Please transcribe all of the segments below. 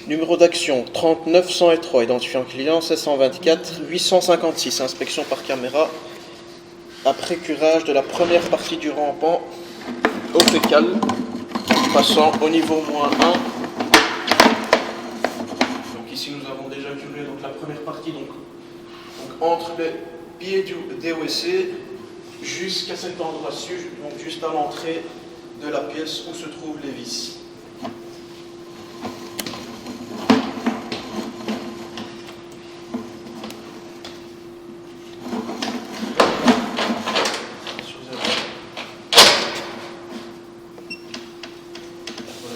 Numéro d'action 30903, identifiant client 724 856, inspection par caméra après curage de la première partie du rampant au fécal, passant au niveau -1. Donc ici nous avons déjà curé donc la première partie, donc entre les pieds du DOSC jusqu'à cet endroit-ci, donc juste à l'entrée de la pièce où se trouvent les vis.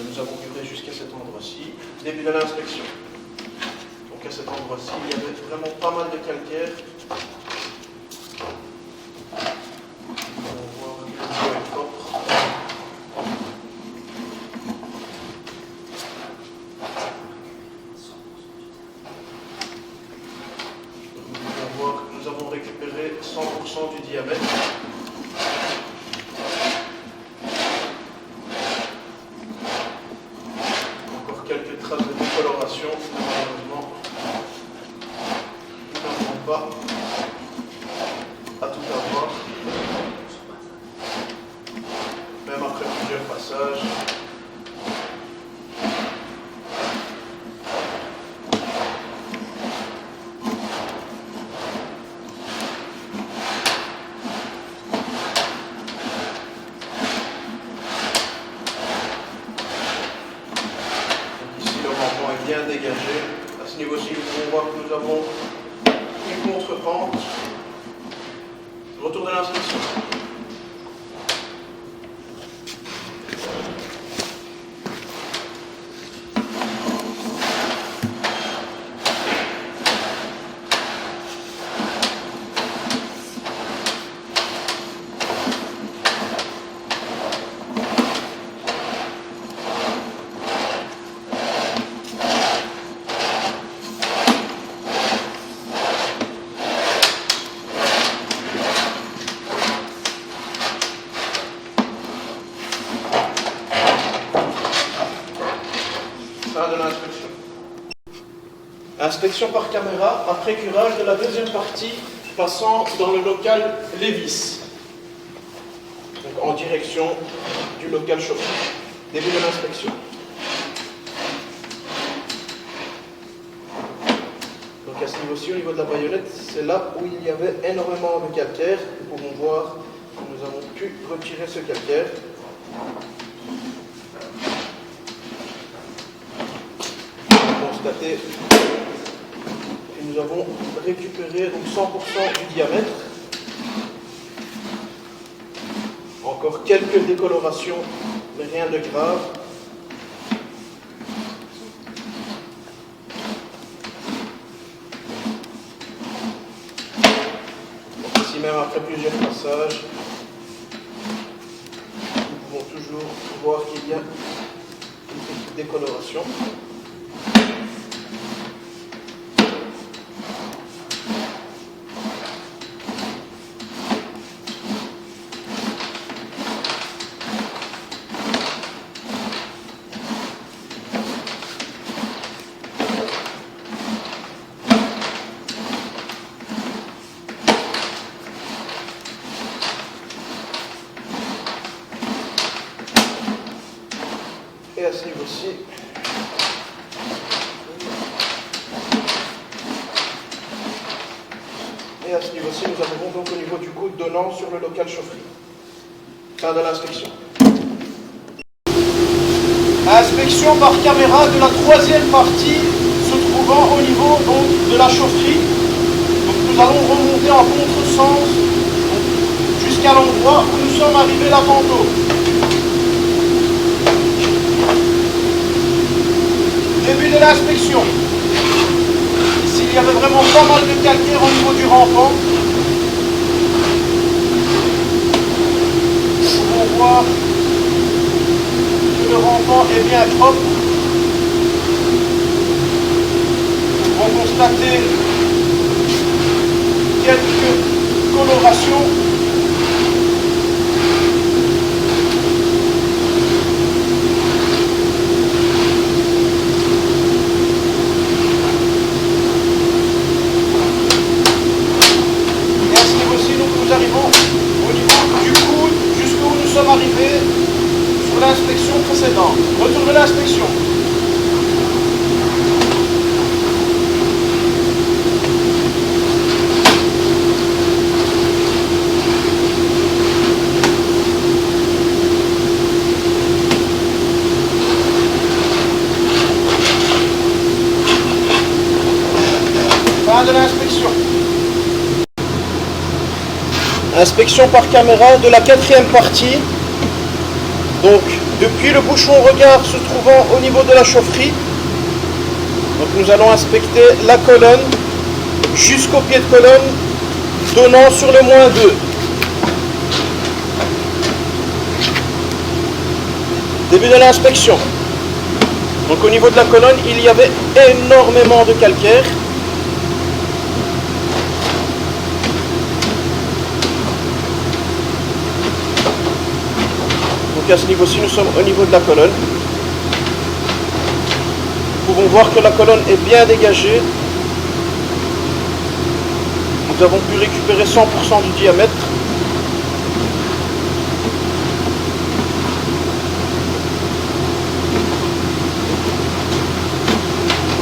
Nous avons curé jusqu'à cet endroit-ci, début de l'inspection. Donc à cet endroit-ci, il y avait vraiment pas mal de calcaire. On va voir que le bois est propre. Nous pouvons voir que nous avons récupéré 100% du diamètre. Quelques traces de décoloration, malheureusement, nous n'arrivons pas à tout avoir, même après plusieurs passages. Bien dégagé. À ce niveau-ci, nous pouvons voir que nous avons une contre-pente. Retour de l'inspection. De l'inspection. Inspection par caméra après curage de la deuxième partie passant dans le local Lévis. Donc en direction du local chauffe. Début de l'inspection. Donc à ce niveau-ci, au niveau de la baïonnette, c'est là où il y avait énormément de calcaire. Nous pouvons voir que nous avons pu retirer ce calcaire. Et nous avons récupéré donc 100% du diamètre. Encore quelques décolorations, mais rien de grave. Donc ici même après plusieurs passages, nous pouvons toujours voir qu'il y a une petite décoloration. Et à ce niveau-ci, nous avons donc au niveau du coude donnant sur le local chaufferie. Fin de l'inspection. Inspection par caméra de la troisième partie se trouvant au niveau donc, de la chaufferie. Donc nous allons remonter en contresens jusqu'à l'endroit où nous sommes arrivés là tantôt. Début de l'inspection. Ici, il y avait vraiment pas mal de calcaire au niveau du rampant. Nous pouvons voir que le rampant est bien propre. Nous pouvons constater quelques colorations. Fin de l'inspection. Inspection par caméra de la quatrième partie. Donc, depuis le bouchon regard se trouvant au niveau de la chaufferie, donc nous allons inspecter la colonne jusqu'au pied de colonne donnant sur le -2. Début de l'inspection. Donc au niveau de la colonne, il y avait énormément de calcaire. Donc à ce niveau-ci, nous sommes au niveau de la colonne. Nous pouvons voir que la colonne est bien dégagée. Nous avons pu récupérer 100% du diamètre.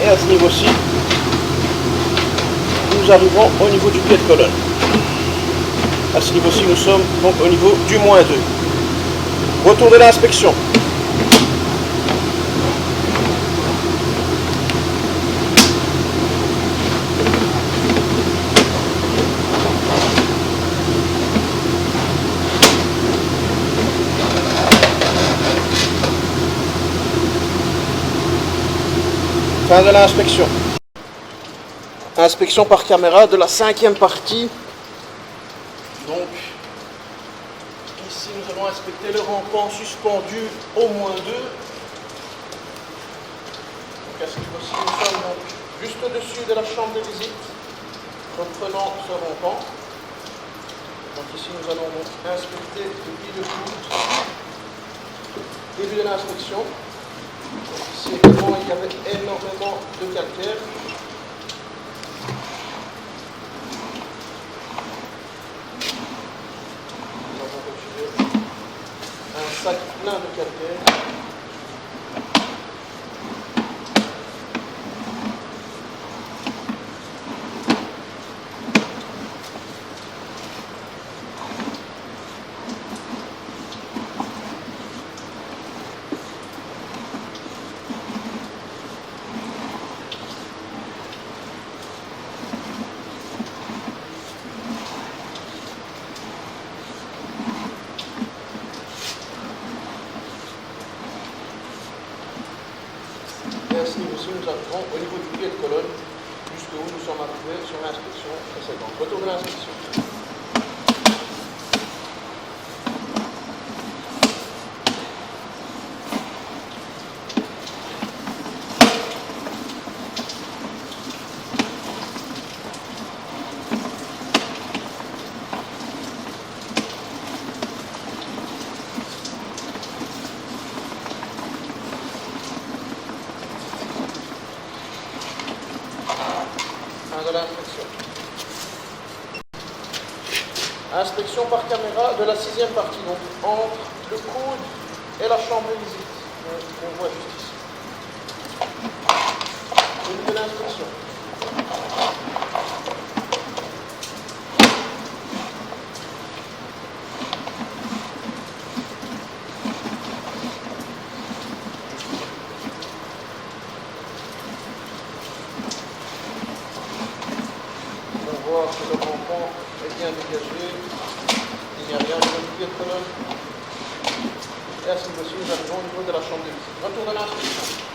Et à ce niveau-ci, nous arrivons au niveau du pied de colonne. À ce niveau-ci, nous sommes donc au niveau du -2. Retour de l'inspection. Fin de l'inspection. Inspection par caméra de la cinquième partie. Donc, ici nous allons inspecter le rampant suspendu au -2. Donc à ce niveau-ci, nous sommes donc juste au-dessus de la chambre de visite, reprenant ce rampant. Donc ici nous allons donc inspecter depuis le coude. Début de l'inspection. Ici également il y avait énormément de calcaire. Nous avons retiré un sac plein de calcaire. Et à ce niveau-ci, nous arrivons au niveau du pied de colonne, jusqu'où nous sommes arrivés sur l'inspection précédente. Retour de l'inspection. De l'inspection. Inspection par caméra de la sixième partie, donc entre le coude et la chambre de visite. On voit juste ici. Début de l'inspection. Voir que le rampant est bien dégagé, il n'y a rien au niveau du pied de colonne. Et à ce niveau-ci, nous arrivons au niveau de la chambre de visite. Retour de l'inspection.